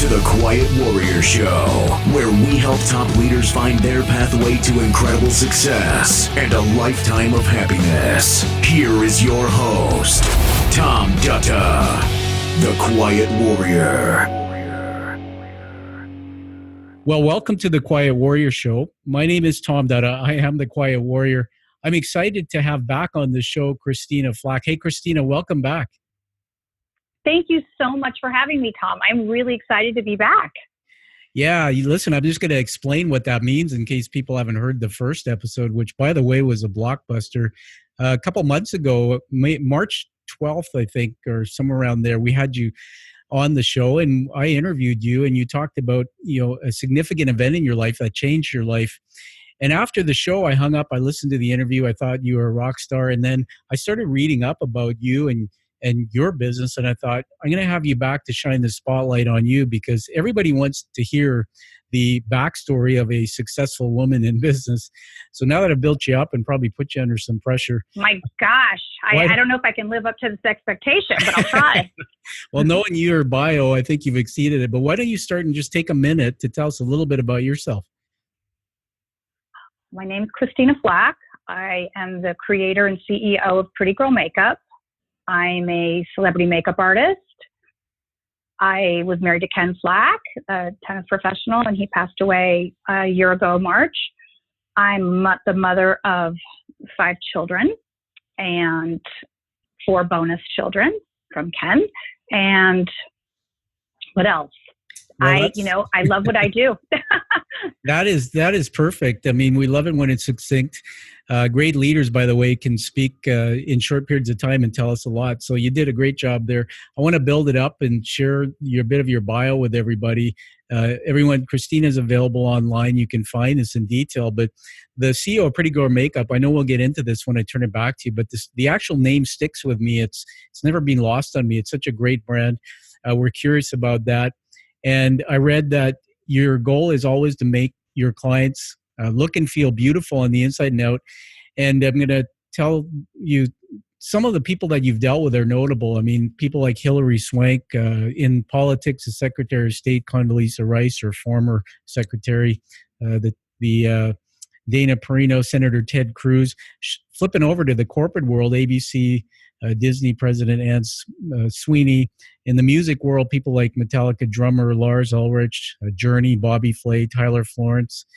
to the Quiet Warrior Show, where we help top leaders find their pathway to incredible success and a lifetime of happiness. Here is your host, Tom Dutta, the Quiet Warrior. Well, welcome to the Quiet Warrior Show. My name is Tom Dutta. I am the Quiet Warrior. I'm excited to have back on the show Christina Flach. Hey, Christina, welcome back. Thank you so much for having me, Tom. I'm really excited to be back. Yeah, listen, I'm just going to explain what that means in case people haven't heard the first episode, which, by the way, was a blockbuster. A couple months ago, March 12th, I think, or somewhere around there, we had you on the show and I interviewed you and you talked about, a significant event in your life that changed your life. And after the show, I hung up, I listened to the interview. I thought you were a rock star. And then I started reading up about you and your business. And I thought, I'm going to have you back to shine the spotlight on you because everybody wants to hear the backstory of a successful woman in business. So now that I've built you up and probably put you under some pressure. My gosh, I don't know if I can live up to this expectation, but I'll try. Well, knowing your bio, I think you've exceeded it. But why don't you start and just take a minute to tell us a little bit about yourself? My name is Christina Flach. I am the creator and CEO of Pretty Girl Makeup. I'm a celebrity makeup artist. I was married to Ken Flach, a tennis professional, and he passed away a year ago, March. I'm the mother of 5 children and 4 bonus children from Ken. And what else? Well, I love what I do. That is perfect. I mean, we love it when it's succinct. Great leaders, by the way, can speak in short periods of time and tell us a lot. So you did a great job there. I want to build it up and share a bit of your bio with everybody. Everyone, Christina's available online. You can find this in detail. But the CEO of Pretty Girl Makeup, I know we'll get into this when I turn it back to you, but the actual name sticks with me. It's never been lost on me. It's such a great brand. We're curious about that. And I read that your goal is always to make your clients look and feel beautiful on the inside and out. And I'm going to tell you some of the people that you've dealt with are notable. I mean, people like Hillary Swank, in politics, the Secretary of State, Condoleezza Rice, her former secretary, the Dana Perino, Senator Ted Cruz, flipping over to the corporate world, ABC, Disney President Anne Sweeney. In the music world, people like Metallica drummer Lars Ulrich, Journey, Bobby Flay, Tyler Florence.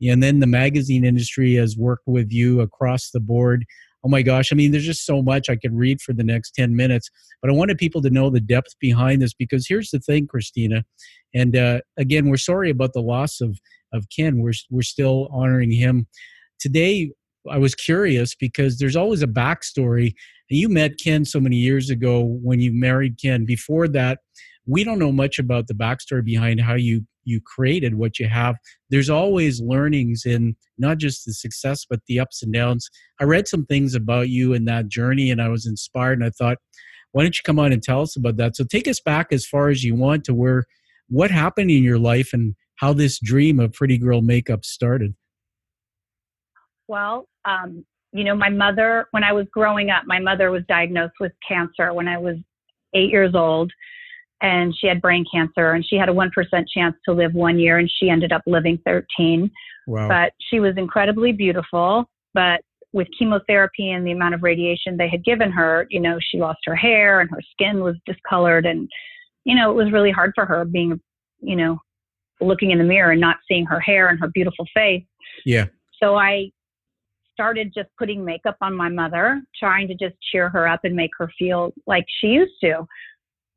And then the magazine industry has worked with you across the board. Oh my gosh, I mean, there's just so much I could read for the next 10 minutes. But I wanted people to know the depth behind this because here's the thing, Christina. And again, we're sorry about the loss of Ken. We're still honoring him. Today, I was curious because there's always a backstory. You met Ken so many years ago when you married Ken. Before that, we don't know much about the backstory behind how you created what you have. There's always learnings in not just the success, but the ups and downs. I read some things about you in that journey and I was inspired and I thought, why don't you come on and tell us about that? So take us back as far as you want to what happened in your life and how this dream of Pretty Girl Makeup started. Well, my mother, when I was growing up, my mother was diagnosed with cancer when I was 8 years old, and she had brain cancer, and she had a 1% chance to live 1 year, and she ended up living 13. Wow. But she was incredibly beautiful, but with chemotherapy and the amount of radiation they had given her, she lost her hair and her skin was discolored, and, it was really hard for her being, looking in the mirror and not seeing her hair and her beautiful face. Yeah. So I started just putting makeup on my mother, trying to just cheer her up and make her feel like she used to.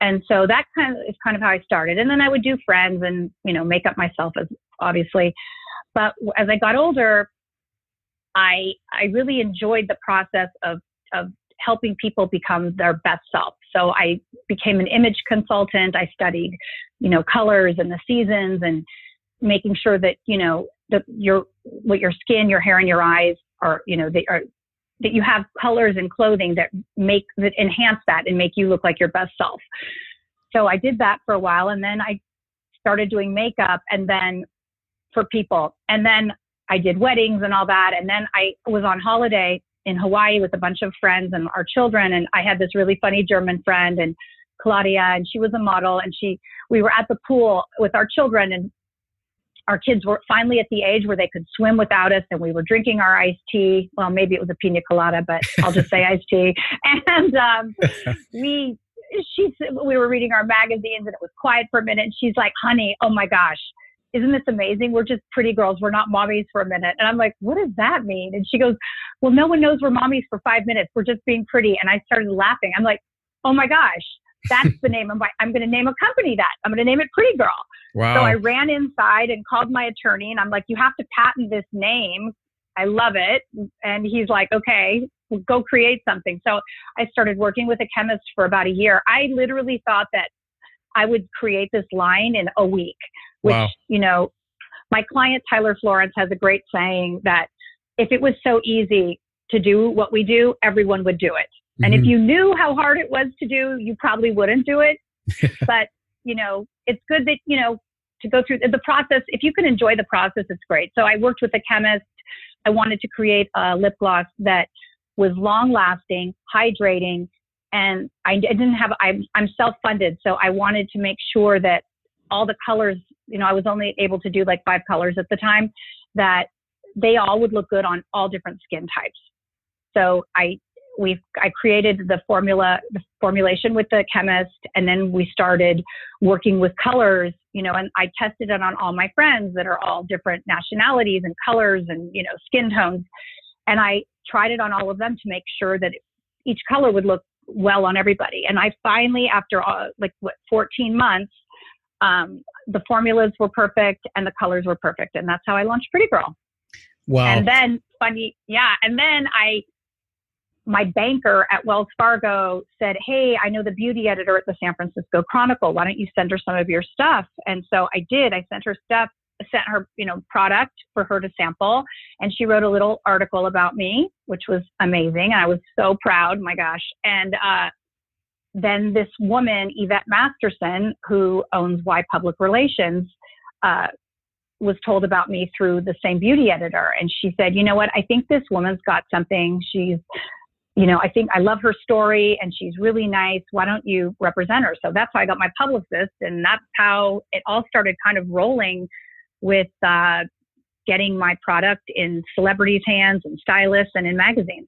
And so that is kind of how I started. And then I would do friends and, make up myself, as obviously. But as I got older, I really enjoyed the process of helping people become their best self. So I became an image consultant. I studied, colors and the seasons and making sure that, that what your skin, your hair, and your eyes are, that you have colors and clothing that enhance that and make you look like your best self. So I did that for a while, and then I started doing makeup and then for people. And then I did weddings and all that. And then I was on holiday in Hawaii with a bunch of friends and our children. And I had this really funny German friend, and Claudia, and she was a model, and we were at the pool with our children, and our kids were finally at the age where they could swim without us, and we were drinking our iced tea. Well, maybe it was a pina colada, but I'll just say iced tea. And we were reading our magazines, and it was quiet for a minute. And she's like, honey, oh my gosh, isn't this amazing? We're just pretty girls. We're not mommies for a minute. And I'm like, what does that mean? And she goes, well, no one knows we're mommies for 5 minutes. We're just being pretty. And I started laughing. I'm like, oh my gosh, that's the name of I'm going to name a company that. I'm going to name it Pretty Girl. Wow. So I ran inside and called my attorney, and I'm like, you have to patent this name. I love it. And he's like, okay, we'll go create something. So I started working with a chemist for about a year. I literally thought that I would create this line in a week, which, wow. My client, Tyler Florence, has a great saying that if it was so easy to do what we do, everyone would do it. Mm-hmm. And if you knew how hard it was to do, you probably wouldn't do it. But, it's good that, to go through the process. If you can enjoy the process, it's great. So I worked with a chemist. I wanted to create a lip gloss that was long lasting, hydrating, and I'm self-funded. So I wanted to make sure that all the colors, I was only able to do like 5 colors at the time, that they all would look good on all different skin types. So I created the formulation with the chemist, and then we started working with colors, and I tested it on all my friends that are all different nationalities and colors and, skin tones. And I tried it on all of them to make sure that each color would look well on everybody. And I finally, after 14 months, the formulas were perfect and the colors were perfect. And that's how I launched Pretty Girl. Wow. And then my banker at Wells Fargo said, hey, I know the beauty editor at the San Francisco Chronicle. Why don't you send her some of your stuff? And so I did. I sent her stuff, sent her, product for her to sample. And she wrote a little article about me, which was amazing. I was so proud, my gosh. And then this woman, Yvette Masterson, who owns Y Public Relations, was told about me through the same beauty editor. And she said, you know what? I think this woman's got something. She's, I think I love her story and she's really nice. Why don't you represent her? So that's how I got my publicist. And that's how it all started kind of rolling with getting my product in celebrities' hands and stylists and in magazines.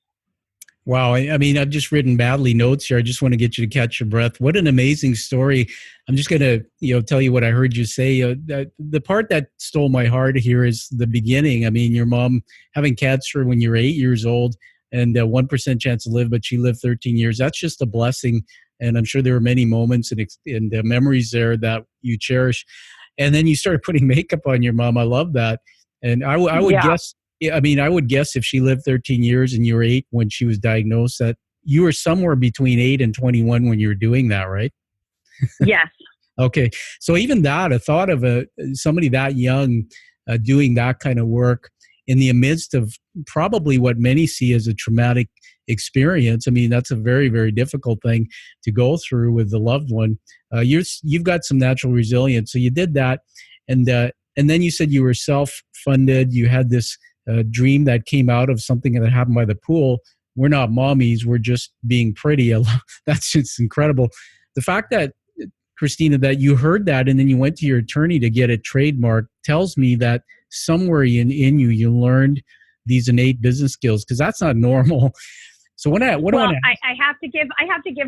Wow. I mean, I've just written badly notes here. I just want to get you to catch your breath. What an amazing story. I'm just going to, tell you what I heard you say. The part that stole my heart here is the beginning. I mean, your mom having cancer when you were 8 years old and 1% chance to live, but she lived 13 years. That's just a blessing. And I'm sure there were many moments and memories there that you cherish. And then you started putting makeup on your mom. I love that. And I would guess, I would guess if she lived 13 years and you were 8 when she was diagnosed, that you were somewhere between 8 and 21 when you were doing that, right? Yes. Okay. So even that, a thought of somebody that young doing that kind of work in the midst of probably what many see as a traumatic experience. I mean, that's a very, very difficult thing to go through with the loved one. You've got some natural resilience. So you did that. And then you said you were self-funded. You had this dream that came out of something that happened by the pool. We're not mommies. We're just being pretty. That's just incredible. The fact that, Christina, that you heard that and then you went to your attorney to get it trademarked tells me that somewhere in you learned these innate business skills, because that's not normal. So I have to give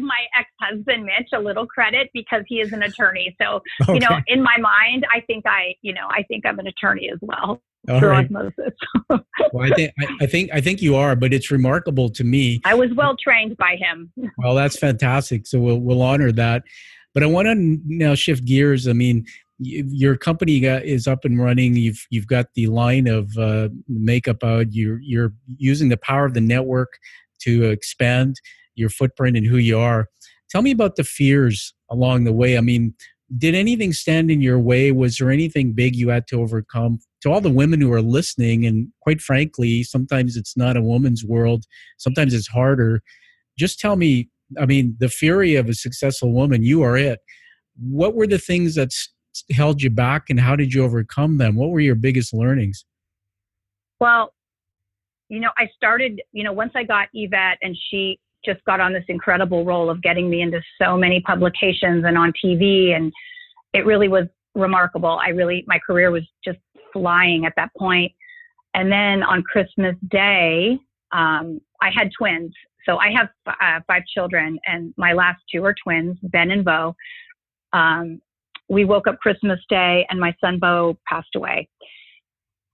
my ex-husband Mitch a little credit because he is an attorney. So okay. In my mind, I think I'm an attorney as well. All through right. osmosis. Well, I think you are, but it's remarkable to me. I was well trained by him. Well, that's fantastic. So we'll honor that. But I want to now shift gears. I mean, your company is up and running. You've got the line of makeup out. You're using the power of the network to expand your footprint and who you are. Tell me about the fears along the way. I mean, did anything stand in your way? Was there anything big you had to overcome? To all the women who are listening, and quite frankly, sometimes it's not a woman's world. Sometimes it's harder. Just tell me, I mean, the fury of a successful woman, you are it. What were the things that held you back and how did you overcome them? What were your biggest learnings? Well, I started, once I got Yvette and she just got on this incredible role of getting me into so many publications and on TV. And it really was remarkable. My career was just flying at that point. And then on Christmas Day, I had twins. So I have 5 children, and my last 2 are twins, Ben and Bo. We woke up Christmas Day, and my son Bo passed away,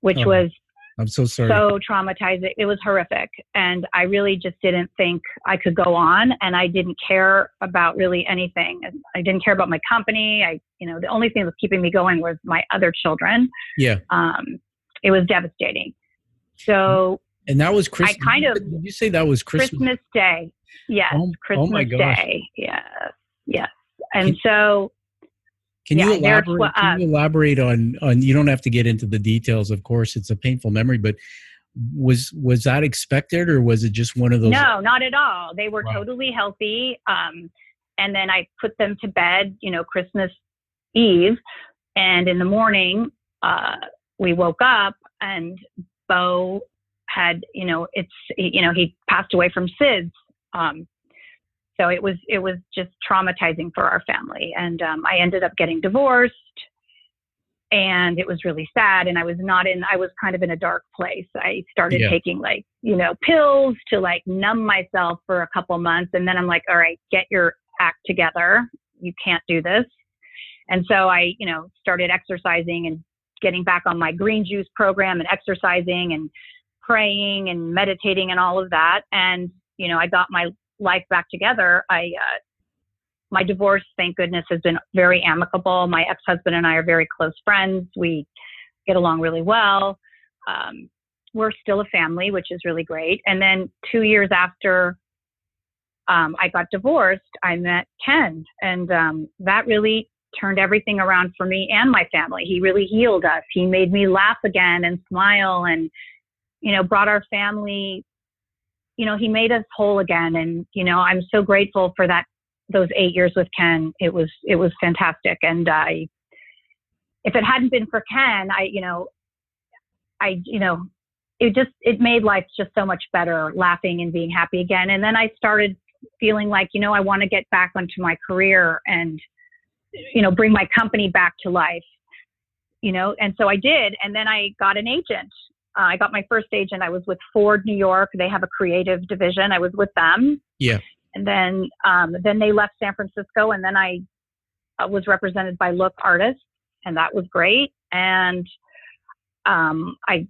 which was I'm so sorry. So traumatizing. It was horrific. And I really just didn't think I could go on. And I didn't care about really anything. I didn't care about my company. The only thing that was keeping me going was my other children. Yeah. It was devastating. So. And that was Christmas. Did you say that was Christmas Day? Yes. Oh my gosh. Day. Yes. And so. Can you elaborate on, you don't have to get into the details, of course, it's a painful memory, but was that expected, or was it just one of those? No, not at all. They were totally healthy. And then I put them to bed, Christmas Eve. And in the morning, we woke up, and Bo had, he passed away from SIDS. So it was just traumatizing for our family. And I ended up getting divorced, and it was really sad. And I was kind of in a dark place. I started taking pills to numb myself for a couple months. And then I'm like, all right, get your act together. You can't do this. And so I, started exercising and getting back on my green juice program, and exercising and praying and meditating and all of that. And, I got my life back together. My divorce, thank goodness, has been very amicable. My ex-husband and I are very close friends. We get along really well. We're still a family, which is really great. And then 2 years after I got divorced, I met Ken, and that really turned everything around for me and my family. He really healed us. He made me laugh again and smile, and brought our family. He made us whole again. And, I'm so grateful for those 8 years with Ken. It was fantastic. And if it hadn't been for Ken, it made life just so much better, laughing and being happy again. And then I started feeling like, I want to get back onto my career and, bring my company back to life, and so I did. And then I got an agent. I got my first agent. I was with Ford New York. They have a creative division. I was with them. Yeah. And then they left San Francisco, and then I was represented by Look Artists, and that was great. And I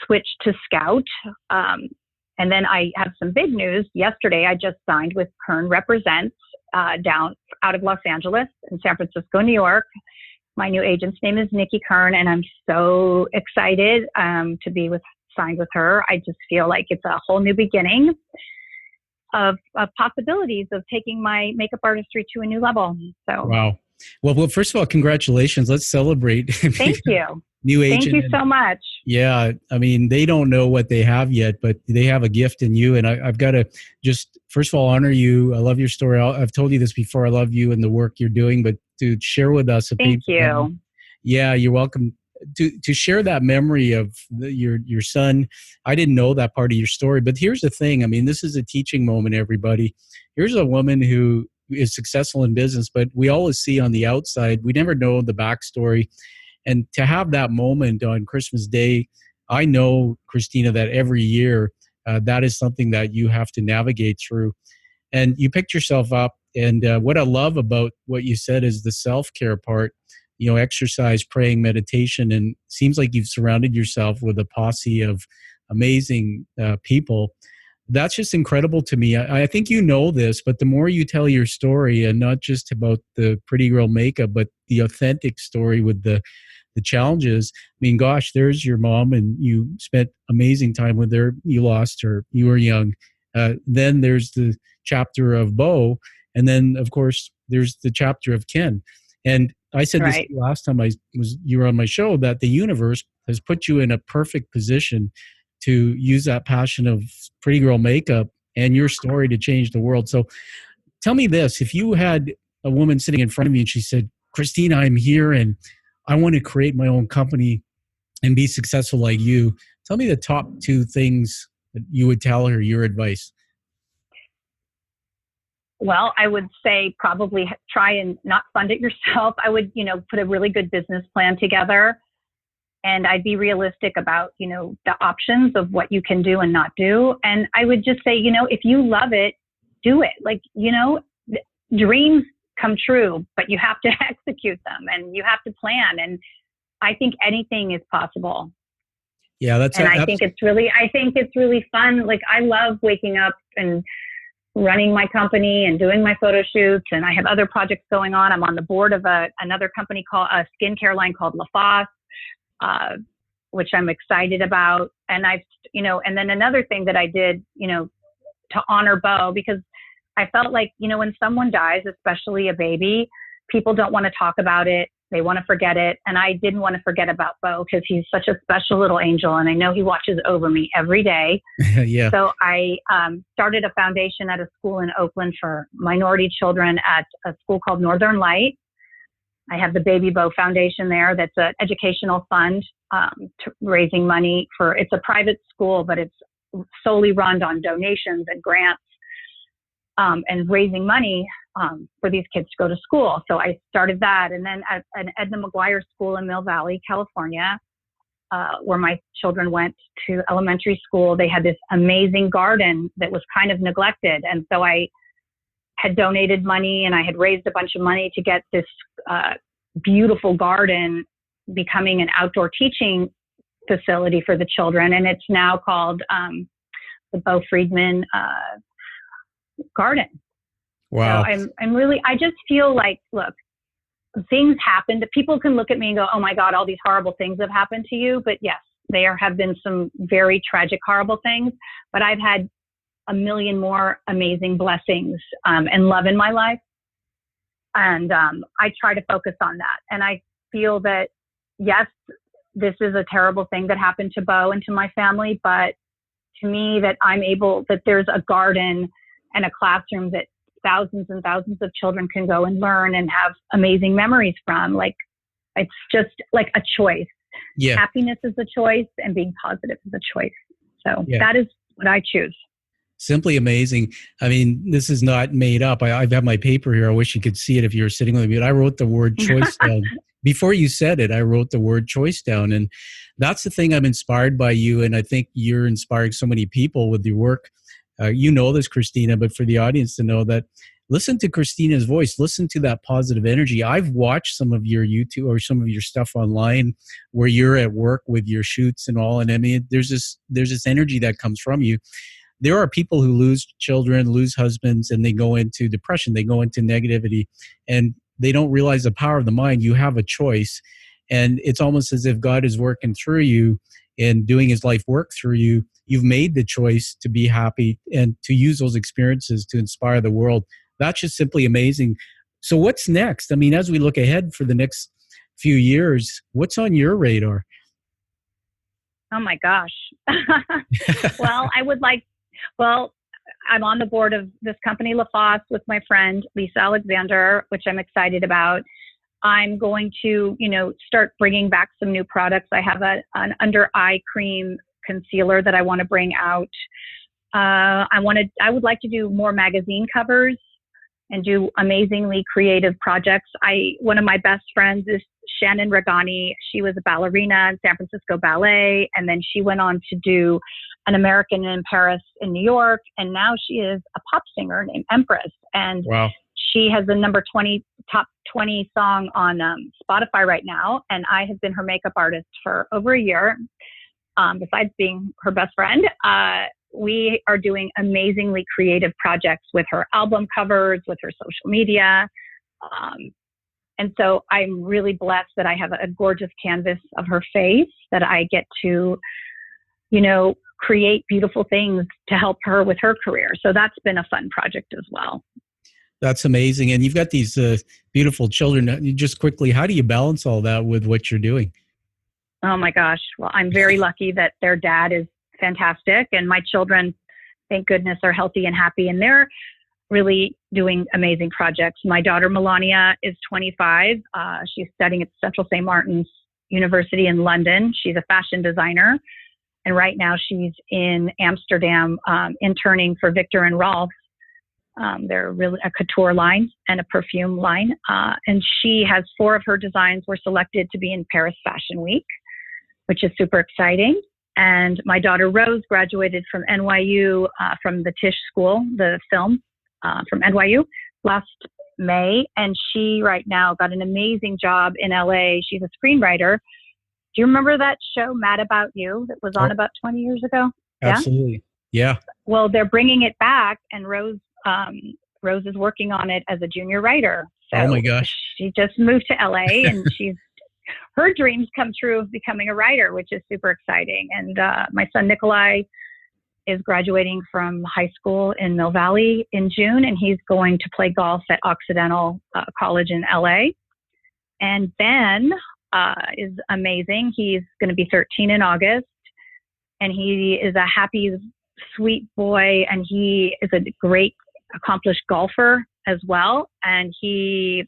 switched to Scout. And then I have some big news. Yesterday, I just signed with Kern Represents down out of Los Angeles and San Francisco, New York. My new agent's name is Nikki Kern, and I'm so excited to be signed with her. I just feel like it's a whole new beginning of possibilities of taking my makeup artistry to a new level. So wow. Well, first of all, congratulations. Let's celebrate. Thank you. New agent. Thank you so much. Yeah. I mean, they don't know what they have yet, but they have a gift in you. And I've got to just, first of all, honor you. I love your story. I've told you this before. I love you and the work you're doing, but to share with us. Thank you. Yeah, you're welcome. To share that memory of your son. I didn't know that part of your story, but here's the thing. I mean, this is a teaching moment, everybody. Here's a woman who is successful in business, but we always see on the outside, we never know the backstory. And to have that moment on Christmas Day, I know, Christina, that every year, that is something that you have to navigate through. And you picked yourself up. And what I love about what you said is the self-care part, exercise, praying, meditation, and seems like you've surrounded yourself with a posse of amazing people. That's just incredible to me. I think you know this, but the more you tell your story, and not just about the pretty girl makeup, but the authentic story with the challenges. I mean, gosh, there's your mom, and you spent amazing time with her. You lost her. You were young. Then there's the chapter of Bo, and then of course there's the chapter of Ken. And I said this last time you were on my show, that the universe has put you in a perfect position to use that passion of pretty girl makeup and your story to change the world. So tell me this, if you had a woman sitting in front of you and she said, Christina, I'm here and I want to create my own company and be successful like you, tell me the top 2 things that you would tell her, your advice. Well, I would say probably try and not fund it yourself. I would, put a really good business plan together, and I'd be realistic about, the options of what you can do and not do. And I would just say, if you love it, do it. Like, dreams come true, but you have to execute them and you have to plan. And I think anything is possible. Yeah, I think it's really fun. Like, I love waking up and running my company and doing my photo shoots, and I have other projects going on. I'm on the board of another company called a skincare line called Lafosse, which I'm excited about. And and then another thing that I did, to honor Bo, because I felt like, when someone dies, especially a baby, people don't want to talk about it. They want to forget it. And I didn't want to forget about Bo because he's such a special little angel. And I know he watches over me every day. Yeah. So I started a foundation at a school in Oakland for minority children at a school called Northern Light. I have the Baby Bo Foundation there. That's an educational fund raising money it's a private school, but it's solely run on donations and grants and raising money for these kids to go to school. So I started that. And then at an Edna McGuire school in Mill Valley, California, where my children went to elementary school, they had this amazing garden that was kind of neglected. And so I had donated money and I had raised a bunch of money to get this beautiful garden becoming an outdoor teaching facility for the children. And it's now called the Bo Friedman Garden. Wow. So I just feel like, look, things happen. People can look at me and go, oh my God, all these horrible things have happened to you. But yes, there have been some very tragic, horrible things, but I've had a million more amazing blessings and love in my life. And I try to focus on that. And I feel that, yes, this is a terrible thing that happened to Bo and to my family, but to me that that there's a garden and a classroom that thousands and thousands of children can go and learn and have amazing memories from. Like, it's just like a choice. Yeah. Happiness is a choice and being positive is a choice. So that is what I choose. Simply amazing. I mean, this is not made up. I've got my paper here. I wish you could see it if you were sitting with me. But I wrote the word choice down. Before you said it, I wrote the word choice down. And that's the thing I'm inspired by you. And I think you're inspiring so many people with your work. You know this, Christina, but for the audience to know that, listen to Christina's voice, listen to that positive energy. I've watched some of your YouTube or some of your stuff online where you're at work with your shoots and all. And I mean, there's this energy that comes from you. There are people who lose children, lose husbands, and they go into depression. They go into negativity, and they don't realize the power of the mind. You have a choice, and it's almost as if God is working through you and doing his life work through you. You've made the choice to be happy and to use those experiences to inspire the world. That's just simply amazing. So what's next? I mean, as we look ahead for the next few years, what's on your radar? Oh my gosh. Well, I'm on the board of this company, Lafosse, with my friend, Lisa Alexander, which I'm excited about. I'm going to, start bringing back some new products. I have an under eye cream concealer that I want to bring out. I would like to do more magazine covers and do amazingly creative projects. One of my best friends is Shannon Regani. She was a ballerina in San Francisco Ballet, and then she went on to do An American in Paris in New York, and now she is a pop singer named Empress. And wow. She has the top 20 song on Spotify right now, and I have been her makeup artist for over a year. Besides being her best friend, we are doing amazingly creative projects with her album covers, with her social media. And so I'm really blessed that I have a gorgeous canvas of her face that I get to, create beautiful things to help her with her career. So that's been a fun project as well. That's amazing. And you've got these beautiful children. Just quickly, how do you balance all that with what you're doing? Oh my gosh. Well, I'm very lucky that their dad is fantastic. And my children, thank goodness, are healthy and happy. And they're really doing amazing projects. My daughter, Melania, is 25. She's studying at Central St. Martin's University in London. She's a fashion designer. And right now she's in Amsterdam interning for Victor and Rolf They're really a couture line and a perfume line. And she has 4 of her designs were selected to be in Paris Fashion Week, which is super exciting. And my daughter Rose graduated from NYU, from the Tisch School, the film from NYU last May. And she right now got an amazing job in LA. She's a screenwriter. Do you remember that show, Mad About You, that was on about 20 years ago? Absolutely. Yeah. Well, they're bringing it back, and Rose is working on it as a junior writer. So oh my gosh. She just moved to LA, and her dreams come true of becoming a writer, which is super exciting. And my son Nikolai is graduating from high school in Mill Valley in June, and he's going to play golf at Occidental College in LA. And Ben is amazing. He's going to be 13 in August, and he is a happy, sweet boy, and he is a great, accomplished golfer as well. And he,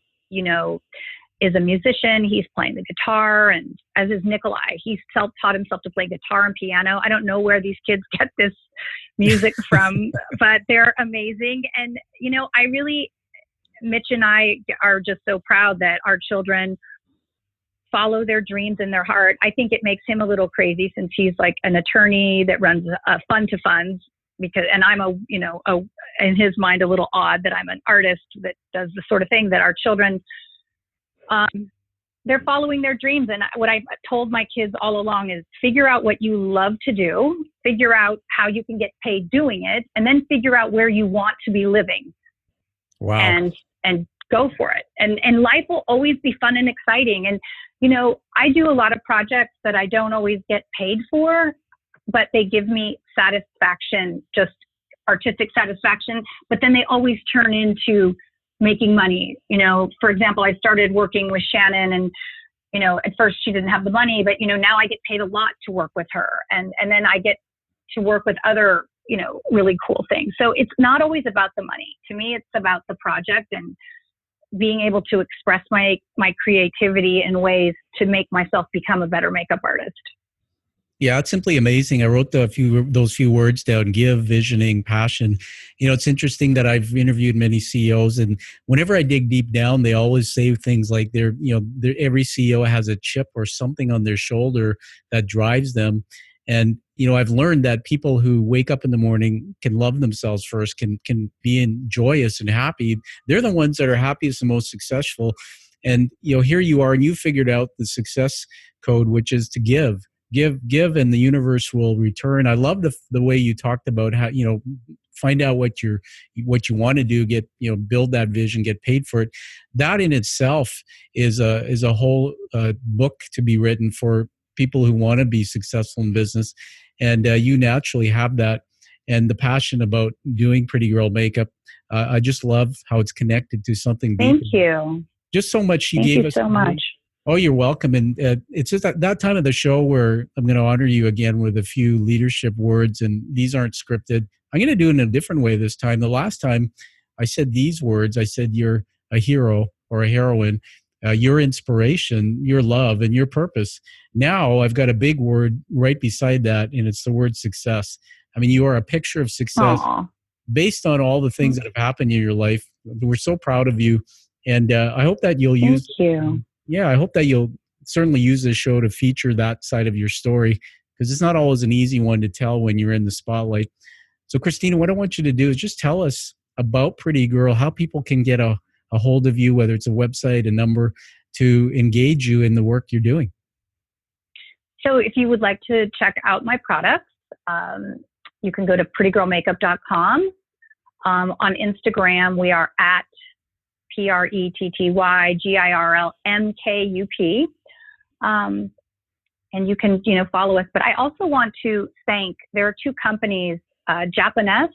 is a musician. He's playing the guitar, and as is Nikolai, he's self-taught himself to play guitar and piano. I don't know where these kids get this music from, but they're amazing. And, Mitch and I are just so proud that our children follow their dreams in their heart. I think it makes him a little crazy since he's like an attorney that runs fund to funds, and I'm in his mind, a little odd that I'm an artist that does the sort of thing that our children, they're following their dreams. And what I've told my kids all along is figure out what you love to do, figure out how you can get paid doing it, and then figure out where you want to be living. Wow. And go for it. And life will always be fun and exciting. And, I do a lot of projects that I don't always get paid for, but they give me satisfaction, just artistic satisfaction, but then they always turn into making money. For example, I started working with Shannon, and, at first she didn't have the money, but, now I get paid a lot to work with her. And then I get to work with other, really cool things. So it's not always about the money. To me, it's about the project and being able to express my creativity in ways to make myself become a better makeup artist. Yeah, it's simply amazing. I wrote those few words down: give, visioning, passion. It's interesting that I've interviewed many CEOs, and whenever I dig deep down, they always say things like every CEO has a chip or something on their shoulder that drives them. And, I've learned that people who wake up in the morning can love themselves first, can be joyous and happy. They're the ones that are happiest and most successful. And, here you are, and you figured out the success code, which is to give, and the universe will return. I love the way you talked about how, find out what you want to do, build that vision, get paid for it. That in itself is a whole book to be written for people who want to be successful in business. And you naturally have that, and the passion about doing pretty girl makeup. I just love how it's connected to something deeper. Thank you. Just so much she Thank gave you us. so much. Oh, you're welcome. And it's just that time of the show where I'm going to honor you again with a few leadership words. And these aren't scripted. I'm going to do it in a different way this time. The last time I said these words, I said you're a hero or a heroine, your inspiration, your love, and your purpose. Now I've got a big word right beside that, and it's the word success. I mean, you are a picture of success. Aww. Based on all the things that have happened in your life. We're so proud of you. And I hope that you'll Thank you. Yeah, I hope that you'll certainly use this show to feature that side of your story, because it's not always an easy one to tell when you're in the spotlight. So, Christina, what I want you to do is just tell us about Pretty Girl, how people can get a hold of you, whether it's a website, a number, to engage you in the work you're doing. So if you would like to check out my products, you can go to prettygirlmakeup.com. On Instagram, we are at PRETTYGIRLMKUP. And you can, follow us. But I also want to thank, there are 2 companies, Japanesque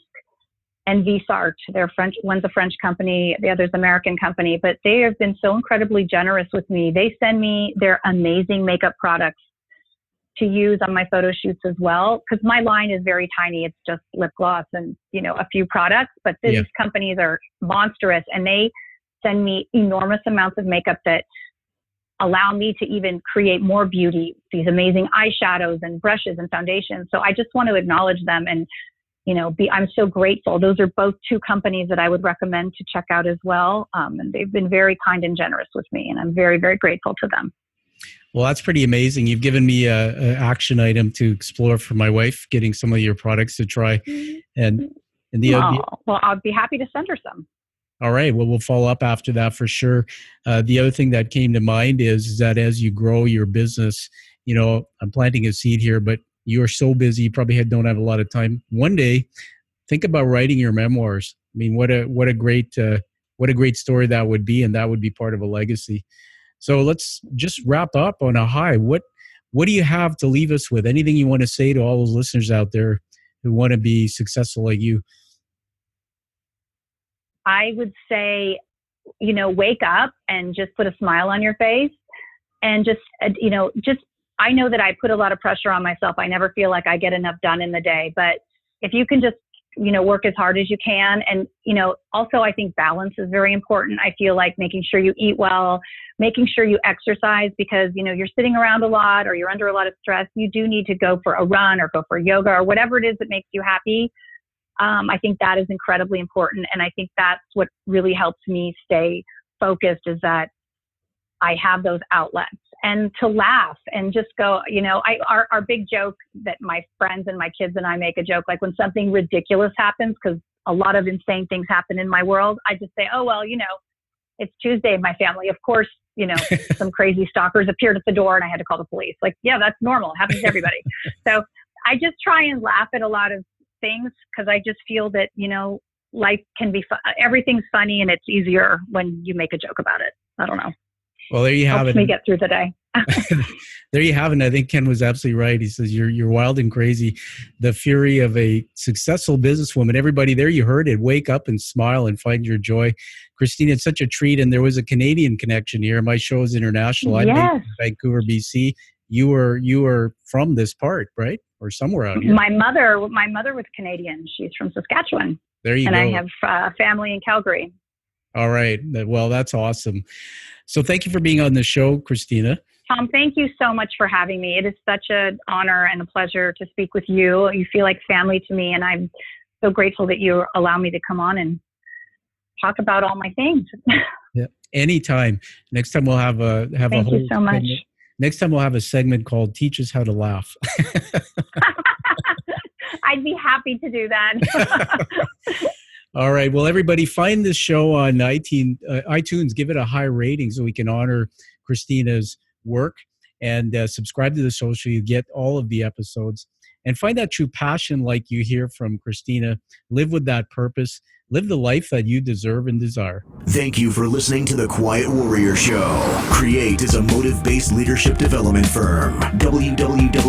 and Vissart. They're French. One's a French company, the other's American company, but they have been so incredibly generous with me. They send me their amazing makeup products to use on my photo shoots as well, because my line is very tiny. It's just lip gloss and, a few products, but these companies are monstrous, and they send me enormous amounts of makeup that allow me to even create more beauty, these amazing eyeshadows and brushes and foundations. So I just want to acknowledge them and I'm so grateful. Those are both two companies that I would recommend to check out as well. And they've been very kind and generous with me, and I'm very, very grateful to them. Well, that's pretty amazing. You've given me an action item to explore for my wife, getting some of your products to try. And well, I'll be happy to send her some. All right. Well, we'll follow up after that for sure. The other thing that came to mind is that as you grow your business, I'm planting a seed here, but you are so busy, you probably don't have a lot of time. One day, think about writing your memoirs. I mean, what a great story that would be, and that would be part of a legacy. So let's just wrap up on a high. What do you have to leave us with? Anything you want to say to all those listeners out there who want to be successful like you? I would say, wake up and just put a smile on your face, and I know that I put a lot of pressure on myself. I never feel like I get enough done in the day, but if you can just, work as hard as you can. And, also I think balance is very important. I feel like making sure you eat well, making sure you exercise, because, you're sitting around a lot or you're under a lot of stress. You do need to go for a run or go for yoga or whatever it is that makes you happy. I think that is incredibly important. And I think that's what really helps me stay focused, is that I have those outlets, and to laugh and just go, our big joke that my friends and my kids and I make a joke, like when something ridiculous happens, because a lot of insane things happen in my world, I just say, oh, well, it's Tuesday in my family. Of course, some crazy stalkers appeared at the door and I had to call the police. Like, yeah, that's normal. It happens to everybody. So I just try and laugh at a lot of things, because I just feel that, life can be fun. Everything's funny, and it's easier when you make a joke about it. I don't know. Well, there you have it. Helps me get through the day. There you have it. I think Ken was absolutely right. He says, you're wild and crazy. The fury of a successful businesswoman. Everybody there, you heard it. Wake up and smile and find your joy. Christina, it's such a treat. And there was a Canadian connection here. My show is international. I'm based in Vancouver, BC. You were from this part, right? Or somewhere out here. My mother was Canadian. She's from Saskatchewan. There you go. And I have family in Calgary. All right. Well, that's awesome. So thank you for being on the show, Christina. Tom, thank you so much for having me. It is such an honor and a pleasure to speak with you. You feel like family to me, and I'm so grateful that you allow me to come on and talk about all my things. Yeah, anytime. Next time we'll have a Thank you so much. Next time we'll have a segment called "Teach Us How to Laugh." I'd be happy to do that. All right. Well, everybody, find this show on iTunes. Give it a high rating so we can honor Christina's work, and subscribe to the show so you get all of the episodes. And find that true passion like you hear from Christina. Live with that purpose. Live the life that you deserve and desire. Thank you for listening to The Quiet Warrior Show. Create is a motive-based leadership development firm. www.kreat.ca